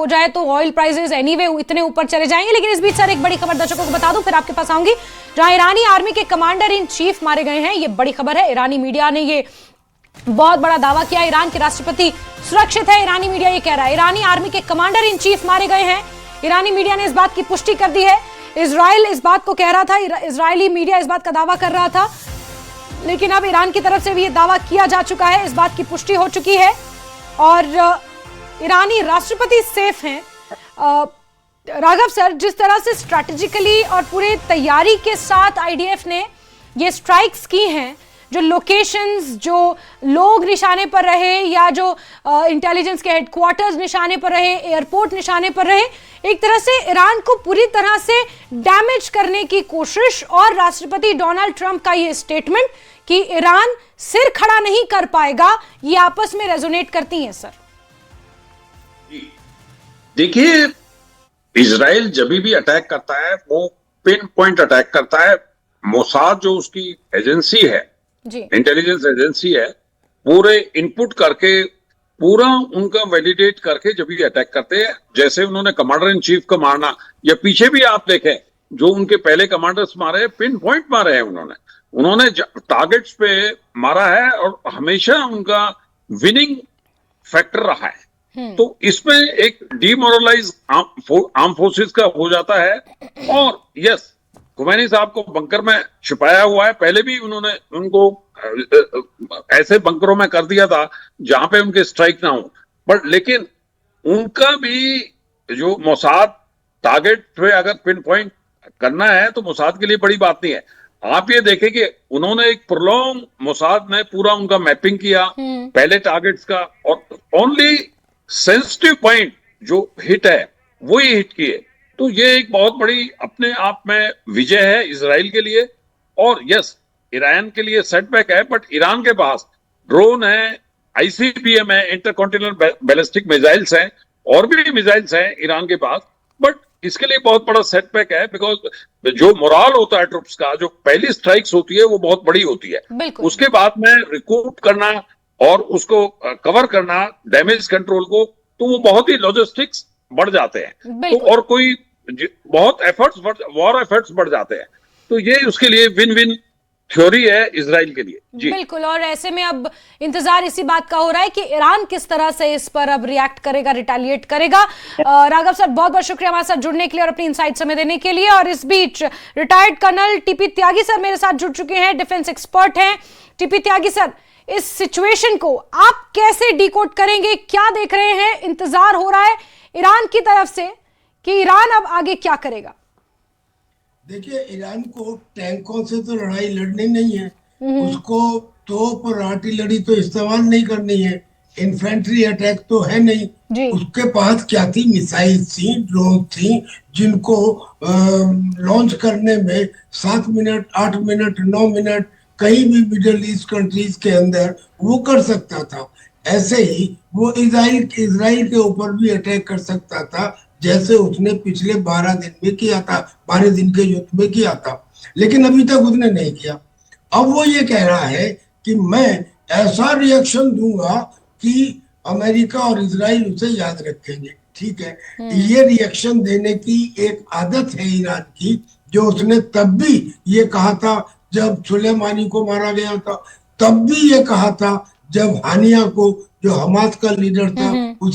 हो जाए तो ऑयल प्राइसेस एनीवे इतने ऊपर चले जाएंगे। लेकिन इस बीच सर एक बड़ी खबर दर्शकों को बता दूं, फिर आपके पास आऊंगी। जहां ईरानी आर्मी के कमांडर इन चीफ मारे गए हैं, ये बड़ी खबर है। ईरानी मीडिया ने ये बहुत बड़ा दावा किया, ईरान के राष्ट्रपति सुरक्षित है। ईरानी मीडिया ये कह रहा है ईरानी आर्मी के कमांडर इन चीफ मारे गए हैं। ईरानी मीडिया ने इस बात की पुष्टि कर दी है। इजराइल इस बात को कह रहा था, इजरायली मीडिया इस बात का दावा कर रहा था, लेकिन अब ईरान की तरफ से भी ये दावा किया जा चुका है, इस बात की पुष्टि हो चुकी है और ईरानी राष्ट्रपति सेफ हैं। राघव सर, जिस तरह से स्ट्रैटेजिकली और पूरे तैयारी के साथ आईडीएफ ने ये स्ट्राइक्स की हैं, जो लोकेशंस, जो लोग निशाने पर रहे या जो इंटेलिजेंस के हेडक्वार्टर्स निशाने पर रहे, एयरपोर्ट निशाने पर रहे, एक तरह से ईरान को पूरी तरह से डैमेज करने की कोशिश, और राष्ट्रपति डोनाल्ड ट्रंप का ये स्टेटमेंट कि ईरान सिर खड़ा नहीं कर पाएगा, ये आपस में रेजोनेट करती हैं सर। देखिए, इजराइल जब भी अटैक करता है वो पिन पॉइंट अटैक करता है। मोसाद जो उसकी एजेंसी है, इंटेलिजेंस एजेंसी है, पूरे इनपुट करके, पूरा उनका वैलिडेट करके जब भी अटैक करते हैं। जैसे उन्होंने कमांडर इन चीफ को मारना, या पीछे भी आप देखें जो उनके पहले कमांडर्स मारे, पिन पॉइंट मारे हैं उन्होंने टारगेट्स पे मारा है, और हमेशा उनका विनिंग फैक्टर रहा है। तो इसमें एक डीमोरलाइज आर्म फोर्सेस का हो जाता है। और यस, खुमैनी साहब को बंकर में छुपाया हुआ है, पहले भी उन्होंने उनको ऐसे बंकरों में कर दिया था जहां पे उनके स्ट्राइक ना हो, बट लेकिन उनका भी जो मोसाद टारगेट पे अगर पिन पॉइंट करना है तो मोसाद के लिए बड़ी बात नहीं है। आप ये देखें कि उन्होंने एक प्रोलॉन्ग, मोसाद ने पूरा उनका मैपिंग किया पहले टारगेट्स का, और ओनली सेंसिटिव पॉइंट जो हिट है वही हिट किए। तो ये एक बहुत बड़ी अपने आप में विजय है इजराइल के लिए। और यस, ईरान के लिए सेटबैक है, बट ईरान के पास ड्रोन है, आईसीबीएम है, इंटरकॉन्टिनेंटल बैलिस्टिक मिसाइल्स हैं, और भी मिसाइल्स हैं ईरान के पास। बट इसके लिए बहुत बड़ा सेटबैक है, बिकॉज जो मोराल होता है ट्रुप्स का, जो पहली स्ट्राइक्स होती है वो बहुत बड़ी होती है। उसके बाद में रिकूप करना और उसको कवर करना, डैमेज कंट्रोल को, तो वो बहुत ही लॉजिस्टिक्स बढ़ जाते हैं, तो और कोई बहुत एफर्ट्स, वॉर एफर्ट्स बढ़ जाते हैं। तो ये उसके लिए विन विन थ्योरी है इजराइल के लिए। जी बिल्कुल। और ऐसे में अब इंतजार इसी बात का हो रहा है कि ईरान किस तरह से इस पर अब रिएक्ट करेगा, रिटेलिएट करेगा। राघव सर, बहुत बहुत शुक्रिया हमारे साथ जुड़ने के लिए और अपनी इनसाइट समय देने के लिए। और इस बीच रिटायर्ड कर्नल टीपी त्यागी सर मेरे साथ जुड़ चुके हैं, डिफेंस एक्सपर्ट हैं। टीपी त्यागी सर, इस सिचुएशन को आप कैसे डिकोड करेंगे, क्या देख रहे हैं? इंतजार हो रहा है ईरान की तरफ से कि ईरान अब आगे क्या करेगा? देखिए, ईरान को टैंकों से तो लड़ाई लड़नी नहीं है, उसको तोप और आर्टिलरी तो इस्तेमाल नहीं करनी है, इन्फेंट्री अटैक तो है नहीं। उसके पास क्या थी? मिसाइल थी, ड्रोन थी, जिनको लॉन्च करने में 7 मिनट, 8 मिनट, 9 मिनट कहीं भी मिडिल ईस्ट कंट्रीज के अंदर वो कर सकता था। ऐसे ही वो इजराइल के ऊपर भी अटैक कर सकता था, जैसे उसने पिछले 12 दिन में किया था, 12 दिन के युद्ध में किया था, लेकिन अभी तक उसने नहीं किया। अब वो ये कह रहा है कि मैं ऐसा रिएक्शन दूंगा कि अमेरिका और इजराइल उसे याद रखेंगे। ठीक है, ये रिएक्शन देने की एक आदत है ईरान की, जो उसने तब भी ये कहा था जब सुलेमानी को मारा गया था, तब भी ये कहा था जब हानिया को, जो हमास का लीडर था,